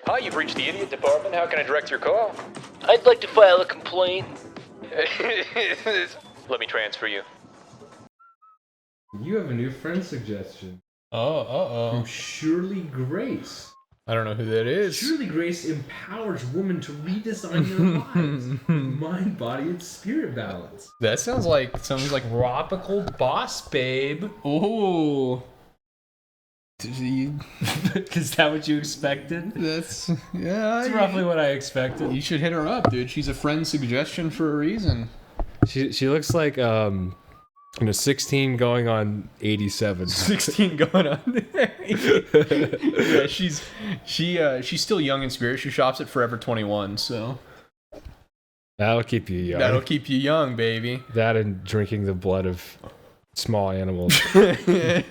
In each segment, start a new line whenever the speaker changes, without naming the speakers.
Hi, you've reached the idiot department. How can I direct your call?
I'd like to file a complaint.
Let me transfer you.
You have a new friend suggestion.
Oh,
From Shirley Grace.
I don't know who that is.
Shirley Grace empowers women to redesign their lives. Mind, body, and spirit balance.
That sounds like
Tropical boss, babe.
ooh.
Is that what you expected?
That's
That's roughly what I expected.
You should hit her up, dude. She's a friend suggestion for a reason.
She looks like 16 going on 87.
16 going on there. Yeah, she's still young in spirit. She shops at Forever 21, so
That'll keep you young.
that'll keep you young, baby.
That and drinking the blood of small animals.
That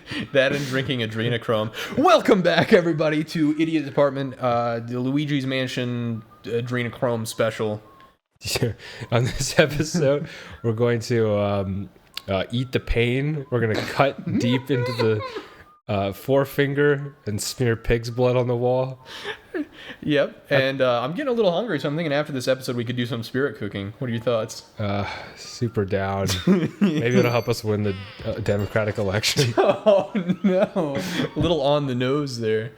and drinking adrenochrome. Welcome back, everybody, to Idiot Department, the Luigi's Mansion adrenochrome special.
On this episode, we're going to eat the pain. We're going to cut deep into the forefinger and smear pig's blood on the wall.
Yep, and I'm getting a little hungry, so I'm thinking after this episode we could do some spirit cooking. What are your thoughts?
Super down. Maybe it'll help us win the Democratic election.
Oh, no. A little on the nose there.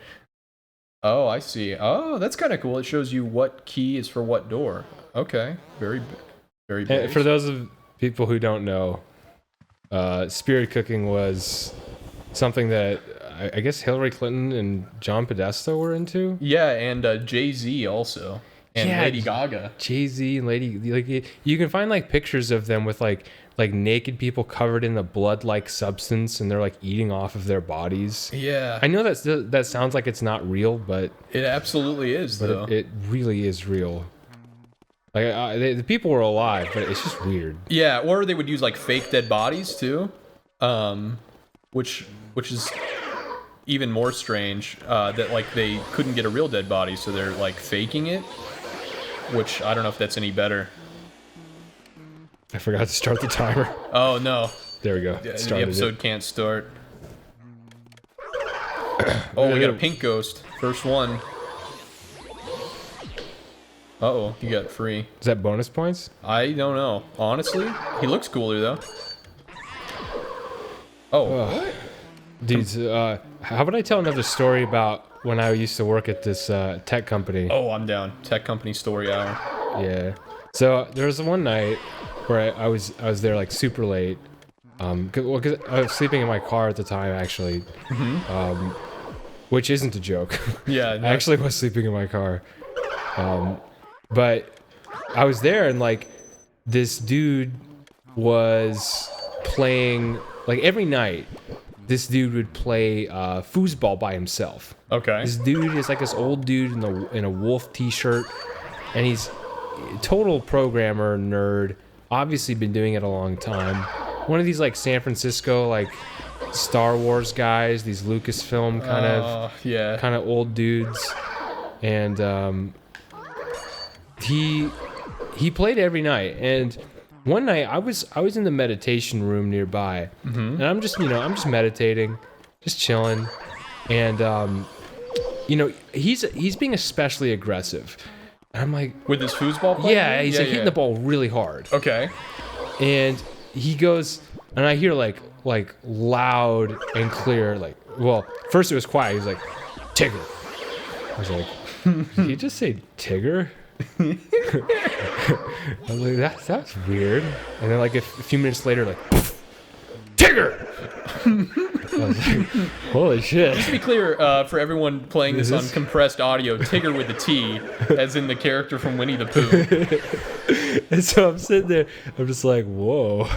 Oh, I see. Oh, that's kind of cool. It shows you what key is for what door. Okay. Very big.
And for those of people who don't know, spirit cooking was something that I guess Hillary Clinton and John Podesta were into.
Yeah, and Jay-Z also. And
Yeah,
Lady Gaga.
Jay-Z and Lady, like you can find like pictures of them with like naked people covered in a blood-like substance, and they're like eating off of their bodies.
Yeah.
I know that sounds like it's not real, but
It absolutely is, though.
it really is real. Like the people were alive, but it's just weird.
Yeah, or they would use like fake dead bodies too, which is even more strange. That like they couldn't get a real dead body, so they're like faking it. Which I don't know if that's any better.
I forgot to start the timer.
Oh no,
There we go.
the
Started
episode
it.
can't start. Oh, we got a pink ghost. First one. Uh-oh, you got free.
Is that bonus points?
I don't know. Honestly, he looks cooler though. Oh, what?
Dudes, how about I tell another story about when I used to work at this tech company?
Oh, I'm down. Tech company story hour.
Yeah. So there was one night where I was there like super late. Cause I was sleeping in my car at the time actually, which isn't a joke.
Yeah,
I actually was sleeping in my car. But I was there and like this dude was playing like every night. This dude would play foosball by himself.
Okay.
This dude is like this old dude in a wolf t-shirt, and he's a total programmer nerd. Obviously been doing it a long time. One of these like San Francisco like Star Wars guys, these Lucasfilm kind of old dudes, and he played every night. And one night I was in the meditation room nearby, and I'm just meditating, just chilling, and he's being especially aggressive. And I'm like,
With his foosball play?
yeah, he's like hitting the ball really hard.
Okay.
And he goes, and I hear like loud and clear, like, well, first it was quiet. He was like, Tigger. I was like, did he just say Tigger? I was like, that's weird. And then like a few minutes later, like, poof, Tigger. I was like, holy shit.
To be clear, for everyone playing this on compressed audio, Tigger with a T, as in the character from Winnie the Pooh.
And so I'm sitting there, I'm just like, whoa,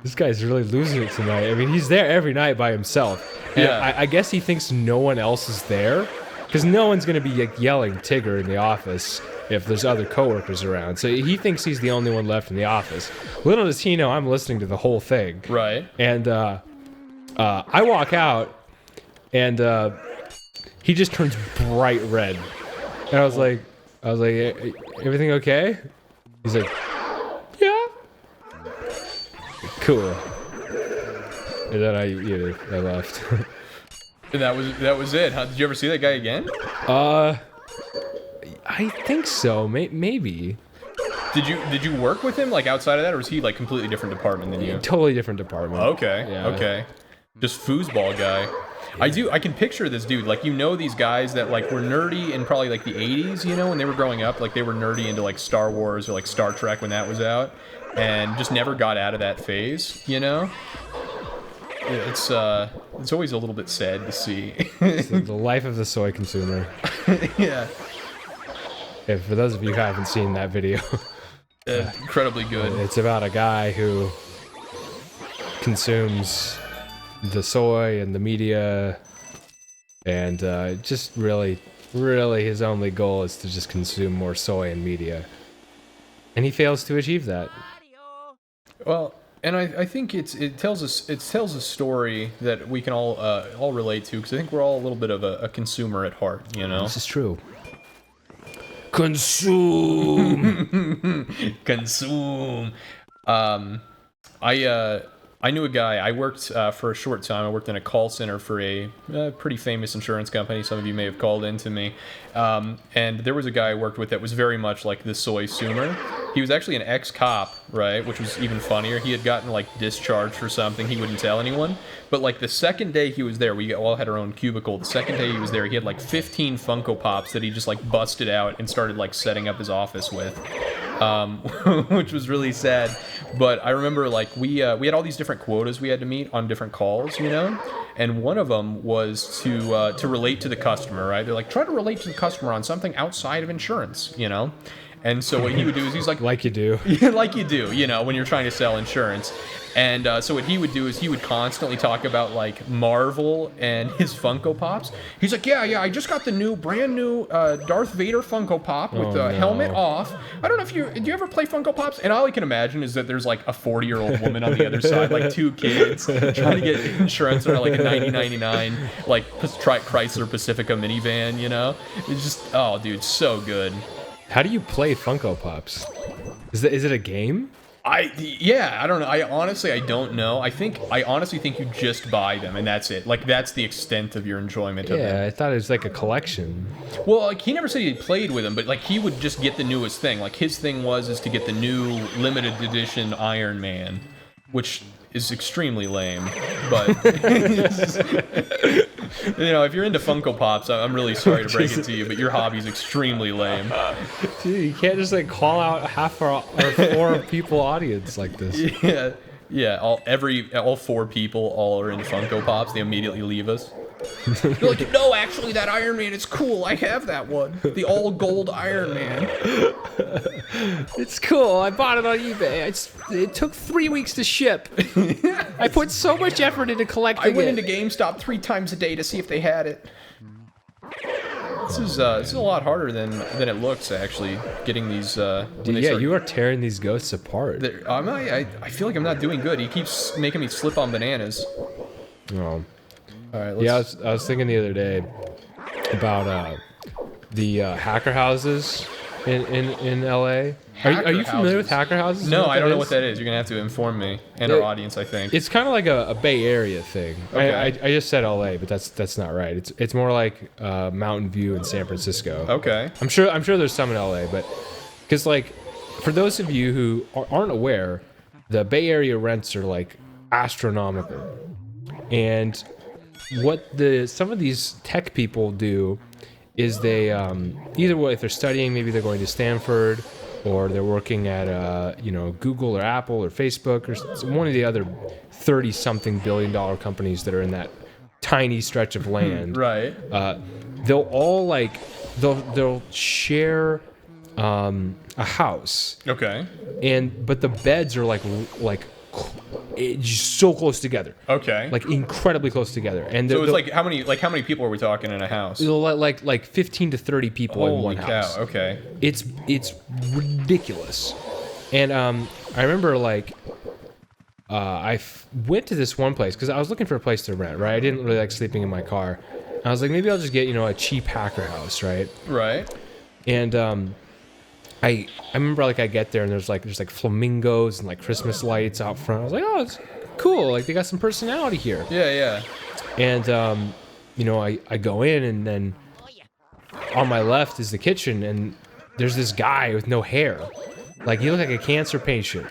this guy's really losing it tonight. I mean, he's there every night by himself. And
Yeah.
I guess he thinks no one else is there, because no one's going to be like yelling Tigger in the office if there's other coworkers around. So he thinks he's the only one left in the office. Little does he know I'm listening to the whole thing.
Right.
And I walk out, and he just turns bright red. And I was like, everything okay? He's like, yeah. Cool. And then I left.
And that was it. Did you ever see that guy again?
I think so. Maybe.
Did you work with him like outside of that, or was he like completely different department than you?
Totally different department.
Okay.
Yeah.
Okay. Just foosball guy. I can picture this dude. Like, you know, these guys that like were nerdy in probably like the 80s, you know, when they were growing up, like they were nerdy into like Star Wars or like Star Trek when that was out, and just never got out of that phase, you know? It's always a little bit sad to see.
The life of the soy consumer.
Yeah.
Yeah, for those of you who haven't seen that video,
Incredibly good.
it's about a guy who consumes the soy and the media, and just really his only goal is to just consume more soy and media, and he fails to achieve that.
Well, and I think it tells a story that we can all relate to, because I think we're all a little bit of a consumer at heart, you know.
This is true. Consume.
Consume. I knew a guy. I worked for a short time. I worked in a call center for a pretty famous insurance company. Some of you may have called into me. And there was a guy I worked with that was very much like the soy sumer. He was actually an ex-cop, right? Which was even funnier. He had gotten like discharged for something. He wouldn't tell anyone. But like the second day he was there, we all had our own cubicle. The second day he was there, he had like 15 Funko Pops that he just like busted out and started like setting up his office with. Which was really sad. But I remember like we had all these different quotas we had to meet on different calls, you know, and one of them was to relate to the customer, right? They're like, try to relate to the customer on something outside of insurance, you know. And so what he would do is he's like
you do.
like you do, you know, when you're trying to sell insurance. And so what he would do is he would constantly talk about like Marvel and his Funko Pops. He's like, yeah, I just got the brand new Darth Vader Funko Pop with the helmet off. I don't know if do you ever play Funko Pops? And all I can imagine is that there's like a 40-year-old woman on the other side, like 2 kids trying to get insurance on like a 1999 like Chrysler Pacifica minivan, you know? It's just, oh, dude, so good.
How do you play Funko Pops? Is it a game?
Yeah, I don't know. I don't know. I honestly think you just buy them and that's it. Like, that's the extent of your enjoyment of them.
Yeah, I thought it was like a collection.
Well, like, he never said he played with them, but like he would just get the newest thing. Like, his thing is to get the new limited edition Iron Man, which is extremely lame. But you know, if you're into Funko Pops, I'm really sorry to break it to you, but your hobby's extremely lame.
Dude, you can't just like call out half our 4 people audience like this.
Yeah. All 4 people all are into Funko Pops. They immediately leave us. You're like, no, actually, that Iron Man is cool. I have that one, the all gold Iron Man.
It's cool. I bought it on eBay. It took 3 weeks to ship. I put so much effort into collecting it.
I went into GameStop 3 times a day to see if they had it. This is a lot harder than it looks, actually, getting these.
You are tearing these ghosts apart.
I feel like I'm not doing good. He keeps making me slip on bananas.
Oh.
All right.
Yeah, I was thinking the other day about the hacker houses in LA. Are you familiar with hacker houses?
No, I don't know what that is. You're gonna have to inform me and our audience, I think.
It's kind of like a Bay Area thing.
Okay.
I just said LA, but that's not right. It's more like Mountain View in San Francisco.
Okay.
I'm sure there's some in LA, but because like for those of you who aren't aware, the Bay Area rents are like astronomical, and what some of these tech people do is they either way, if they're studying, maybe they're going to Stanford, or they're working at Google or Apple or Facebook or one of the other 30-something billion-dollar companies that are in that tiny stretch of land.
Right.
They'll all they'll share a house.
Okay.
But the beds are like so close together.
Okay.
Like incredibly close together. And
so it's like how many people are we talking in a house?
Like 15 to 30 people in one house.
Holy cow, okay.
It's ridiculous. And I remember I went to this one place because I was looking for a place to rent, right? I didn't really like sleeping in my car. I was like, maybe I'll just get, a cheap hacker house, right?
Right.
And I remember I get there and there's flamingos and like Christmas lights out front. I was like, oh, it's cool. Like they got some personality here.
Yeah.
And I go in and then on my left is the kitchen, and there's this guy with no hair. Like, he looked like a cancer patient.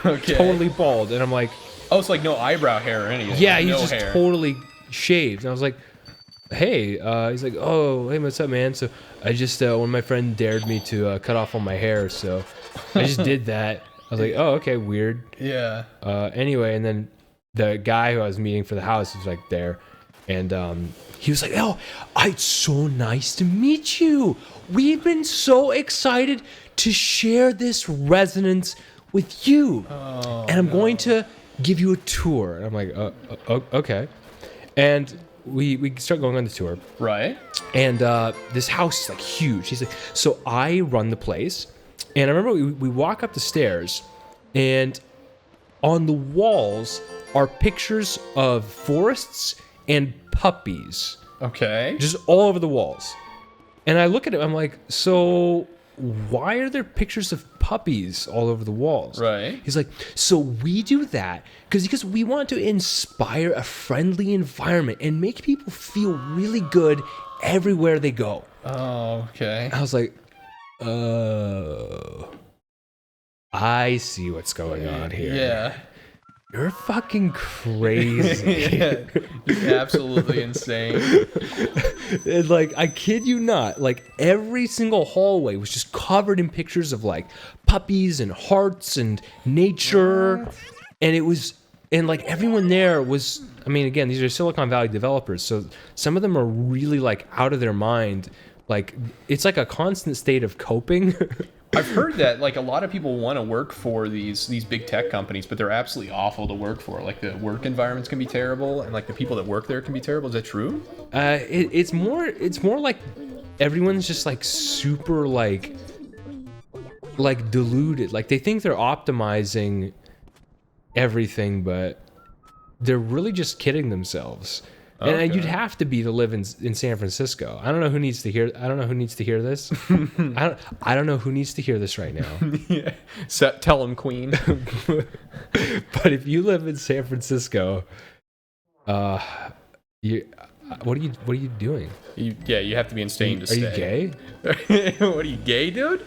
Okay.
Totally bald. And I'm like,
Oh, it's like no eyebrow hair or anything.
yeah,
like
he's
no
just
hair.
totally shaved. And I was like, hey, he's like, oh, hey, what's up, man? So I just, one of my friends dared me to cut off all my hair, so I just did that. I was like, oh, okay, weird.
Yeah.
Anyway, and then the guy who I was meeting for the house was like there, and he was like, oh, it's so nice to meet you. We've been so excited to share this resonance with you. And I'm going to give you a tour. And I'm like, okay. And we start going on the tour.
Right.
And this house is like huge. He's like, so I run the place. And I remember we walk up the stairs, and on the walls are pictures of forests and puppies.
Okay.
Just all over the walls. And I look at it, I'm like, so why are there pictures of puppies all over the walls?
Right.
He's like, so we do that because we want to inspire a friendly environment and make people feel really good everywhere they go.
Oh, okay.
I was like, oh, I see what's going on here.
Yeah.
You're fucking crazy.
Yeah. You're absolutely insane.
And like, I kid you not, like every single hallway was just covered in pictures of like puppies and hearts and nature. And it was, and like everyone there was, I mean, again, these are Silicon Valley developers. So some of them are really like out of their mind. Like, it's like a constant state of coping.
I've heard that like a lot of people want to work for these big tech companies, but they're absolutely awful to work for. Like the work environments can be terrible, and like the people that work there can be terrible. Is that true?
It's more like everyone's just like super like deluded. Like they think they're optimizing everything, but they're really just kidding themselves. And
Okay.
you'd have to be to live in San Francisco. I don't know who needs to hear. I don't know who needs to hear this. I don't know who needs to hear this right now.
Yeah. So, tell them, Queen.
But if you live in San Francisco, you what are you doing?
You have to be insane to
Are
stay.
you gay?
What are you, gay, dude?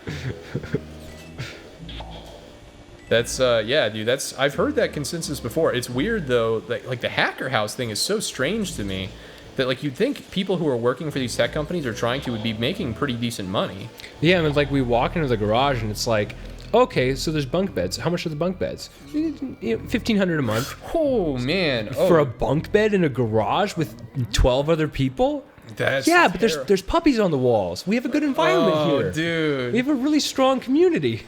That's yeah, dude. I've heard that consensus before. It's weird though. Like the hacker house thing is so strange to me. That like you'd think people who are working for these tech companies or trying to would be making pretty decent money.
Yeah, and like we walk into the garage and it's like, okay, so there's bunk beds. How much are the bunk beds? $1,500 a month
Oh man. Oh,
for a bunk bed in a garage with 12 other people.
that's
Yeah, but
terrible.
there's puppies on the walls. We have a good environment
Oh,
here.
dude.
We have a really strong community.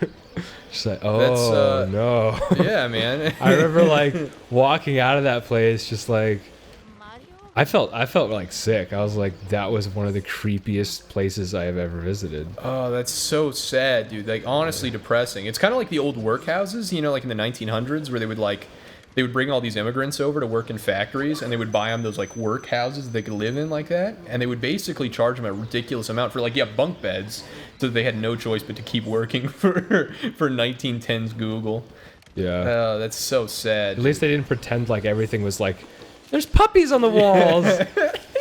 Just like, oh
That's,
no.
Yeah, man.
I remember like walking out of that place, just like I felt like sick. I was like, that was one of the creepiest places I have ever visited.
Oh, that's so sad, dude. Like honestly depressing. It's kind of like the old workhouses, you know, like in the 1900s where they would bring all these immigrants over to work in factories, and they would buy them those like workhouses that they could live in like that, and they would basically charge them a ridiculous amount for like bunk beds, so they had no choice but to keep working for 1910s Google.
Yeah.
Oh, that's so sad.
At least they didn't pretend like everything was like, there's puppies on the walls.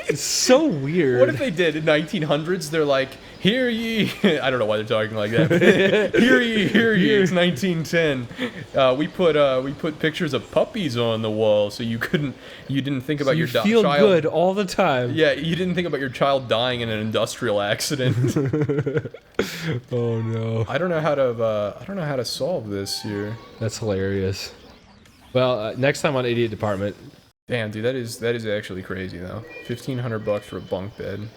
It's so weird.
What if they did in 1900s? They're like, hear ye. I don't know why they're talking like that. But hear ye. It's 1910. We put pictures of puppies on the wall, so you didn't think about
you
your
feel
child.
good all the time.
Yeah, you didn't think about your child dying in an industrial accident.
Oh no.
I don't know how to solve this here.
That's hilarious. Well, next time on Idiot Department.
Damn, dude, that is actually crazy though. $1,500 for a bunk bed.